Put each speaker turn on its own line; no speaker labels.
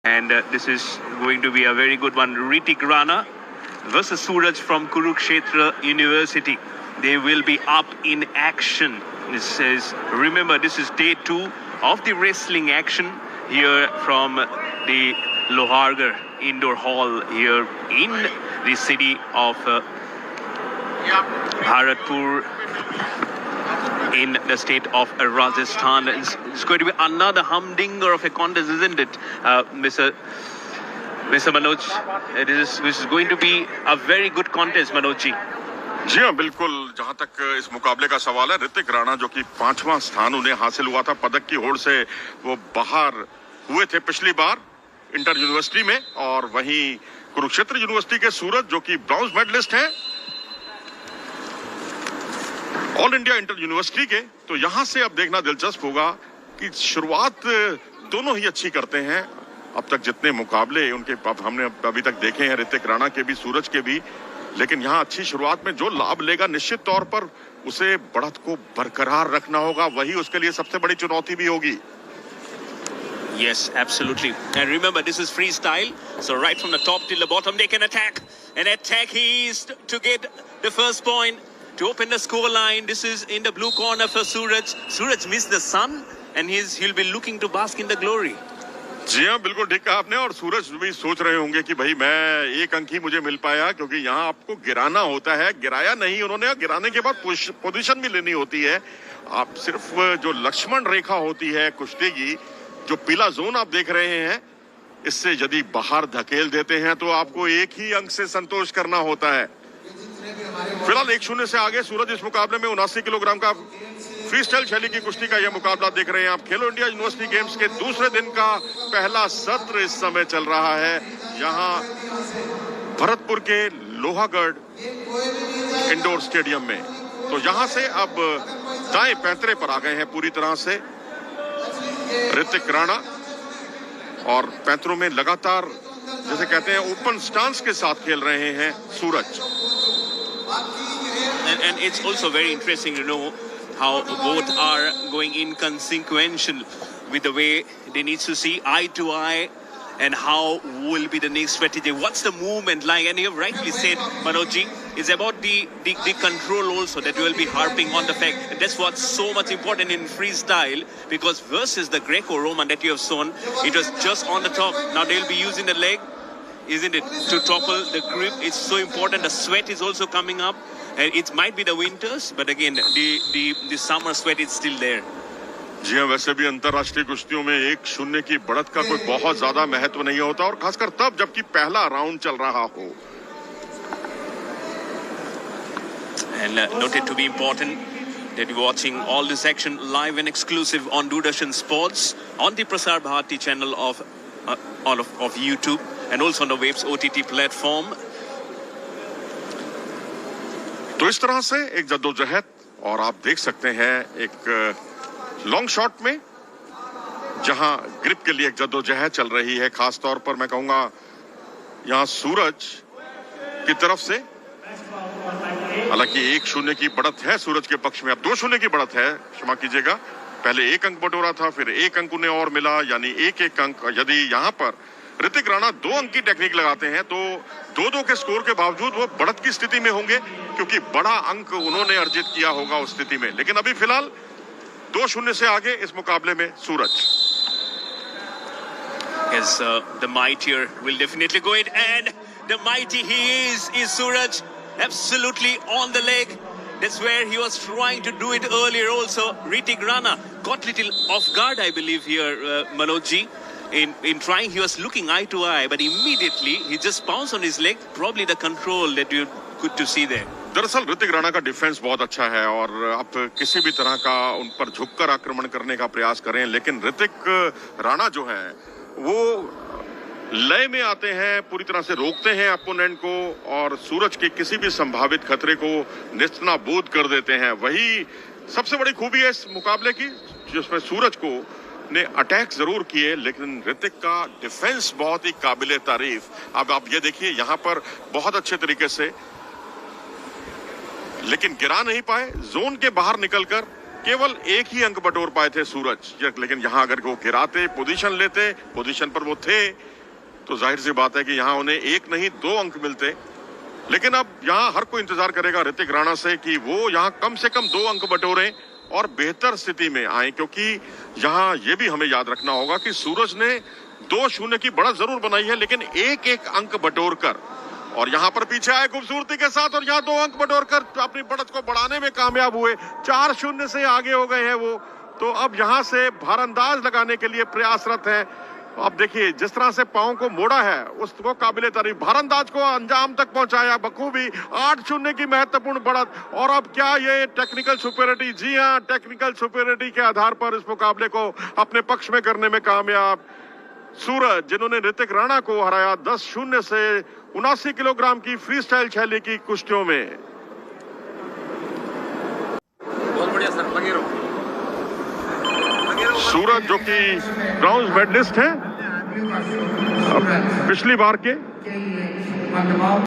And this is going to be a very good one. Ritik Rana versus Suraj from Kurukshetra University. They will be up in action. This is, remember, this is day 2 of the wrestling action here from the Lohargarh Indoor Hall here in the city of Bharatpur in the state of Rajasthan. It's going to be another humdinger of a contest, isn't it, Mr. Manoj? This is going to be a very good contest, Manoj ji.
जी हाँ, बिल्कुल। जहां तक इस मुकाबले का सवाल है, ऋतिक राणा जो कि 5वां स्थान उन्हें हासिल हुआ था पदक की होड़ से, वो बाहर हुए थे पिछली बार इंटर यूनिवर्सिटी में, और वहीं कुरुक्षेत्र यूनिवर्सिटी के सूरज जो कि ब्रॉन्ज मेडलिस्ट हैं ऑल इंडिया इंटर यूनिवर्सिटी के। तो यहां से अब देखना दिलचस्प होगा कि शुरुआत दोनों ही अच्छी करते हैं। अब तक जितने मुकाबले उनके हमने अभी तक देखे हैं, ऋतिक राणा के भी, सूरज के भी, लेकिन यहाँ अच्छी शुरुआत में जो लाभ लेगा निश्चित तौर पर उसे बढ़त को बरकरार रखना होगा, वही उसके लिए सबसे बड़ी चुनौती भी होगी।
Yes, absolutely. And remember, this is freestyle. So right from the top till the bottom, they can attack. And attack he is to get the first point to open the score line. This is in the blue corner for Suraj. Suraj missed the sun, and he'll be looking to bask in the glory.
जी हाँ, बिल्कुल ठीक कहा आपने। और सूरज भी सोच रहे होंगे कि भाई मैं एक अंक ही मुझे मिल पाया, क्योंकि यहाँ आपको गिराना होता है। गिराया नहीं उन्होंने, गिराने के बाद पोजीशन भी लेनी होती है। आप सिर्फ जो लक्ष्मण रेखा होती है कुश्ती की, जो पीला जोन आप देख रहे हैं, इससे यदि बाहर धकेल देते हैं तो आपको एक ही अंक से संतोष करना होता है। फिलहाल 1-0 से आगे सूरज इस मुकाबले में 79 किलोग्राम का फ्रीस्टाइल शैली की कुश्ती का यह मुकाबला देख रहे हैं आप। खेलो इंडिया यूनिवर्सिटी गेम्स के दूसरे दिन का पहला सत्र इस समय चल रहा है यहाँ भरतपुर के लोहागढ़ इंडोर स्टेडियम में। तो यहाँ से अब दाएं पैंतरे पर आ गए हैं पूरी तरह से ऋतिक राणा, और पैंतरों में लगातार जैसे कहते हैं ओपन स्टांस के साथ खेल रहे हैं सूरज।
And it's also very interesting to know how both are going inconsequential with the way they need to see eye to eye, and how will be the next strategy. What's the movement like? And you have rightly said, Manojji, it's about the control also that you will be harping on the fact. And that's what's so much important in freestyle, because versus the Greco-Roman that you have shown, it was just on the top. Now they'll be using the leg, isn't it, to topple the grip. It's so important. The sweat is also coming up. And it might be the winters, but again, the summer sweat is still there.
जी हाँ, वैसे भी अंतरराष्ट्रीय कुश्तियों में 1-0 की बढ़त का कोई बहुत ज्यादा महत्व नहीं होता, और खासकर तब जबकि पहला राउंड चल रहा हो।
And noted to be important that you're watching all this action live and exclusive on Doordarshan Sports on the Prasar Bharati channel of YouTube, and also on the Waves OTT platform.
तो इस तरह से एक जद्दोजहद, और आप देख सकते हैं एक लॉन्ग शॉट में जहां ग्रिप के लिए एक जद्दोजहद चल रही है। खास तौर पर मैं कहूंगा यहां सूरज की तरफ से, हालांकि 1-0 की बढ़त है सूरज के पक्ष में, अब 2-0 की बढ़त है, क्षमा कीजिएगा। पहले 1 अंक बटोरा था, फिर 1 अंक उन्हें और मिला, यानी 1-1 अंक। यदि यहां पर ऋतिक राणा 2 अंक की टेक्निक लगाते हैं तो 2-2 के स्कोर के बावजूद वो बढ़त की स्थिति में होंगे, क्योंकि बड़ा अंक उन्होंने अर्जित किया होगा उस स्थिति में। लेकिन अभी फिलहाल 2-0 से आगे इस मुकाबले में सूरज।
Yes, the mightier will definitely go in, and the mighty he is Suraj, absolutely on the leg. That's where he was trying to do it earlier also. Ritik Rana got little off guard, I believe, here, Manojji. In trying, he was looking eye to eye, but immediately he just pounced on his leg. Probably the control that you good to see there.
दरअसल ऋतिक राणा का defence बहुत अच्छा है, और आप किसी भी तरह का उन पर झुककर आक्रमण करने का प्रयास करें, लेकिन ऋतिक राणा जो है वो लय में आते हैं, पूरी तरह से रोकते हैं अपोनेंट को, और सूरज के किसी भी संभावित खतरे को नेस्तनाबूद कर देते हैं। वही सबसे बड़ी खूबी है इस मुकाबले की, जिसमें सूरज को ने अटैक जरूर किए, लेकिन ऋतिक का डिफेंस बहुत ही काबिले तारीफ। अब आप ये देखिए यहाँ पर बहुत अच्छे तरीके से, लेकिन गिरा नहीं पाए, जोन के बाहर निकलकर। केवल एक ही अंक बटोर पाए थे सूरज, लेकिन यहाँ अगर वो गिराते, पोजीशन लेते, पोजीशन पर वो थे, तो जाहिर सी बात है कि यहाँ उन्हें एक नहीं 2 अंक मिलते। लेकिन अब यहाँ हर कोई इंतजार करेगा ऋतिक राणा से कि वो यहाँ कम से कम 2 अंक बटोरें और बेहतर स्थिति में आए, क्योंकि यहाँ ये भी हमें याद रखना होगा कि सूरज ने 2-0 की बढ़त जरूर बनाई है, लेकिन एक अंक बटोर कर और यहाँ पर पीछे आए खूबसूरती के साथ और यहाँ 2 अंक बटोर कर अपनी बढ़त को बढ़ाने में कामयाब हुए। 4-0 से आगे हो गए हैं वो, तो अब यहाँ से भारंदाज लगाने के लिए प्रयासरत है। अब देखिए जिस तरह से पांव को मोड़ा है उसको काबिले तारीफ, भारंदाज को अंजाम तक पहुंचाया बखूबी। 8-0 की महत्वपूर्ण बढ़त, और अब क्या ये टेक्निकल सुपीरियरिटी, जी हां, टेक्निकल सुपीरियरिटी के आधार पर इस मुकाबले को अपने पक्ष में करने में कामयाब सूरज, जिन्होंने ऋतिक राणा को हराया 10-0 से 79 किलोग्राम की फ्री स्टाइल शैली की कुश्तियों में।
बहुत बढ़िया सर, लगे रहो।
सूरज जो कि ब्रॉन्ज मेडलिस्ट है पिछली बार के,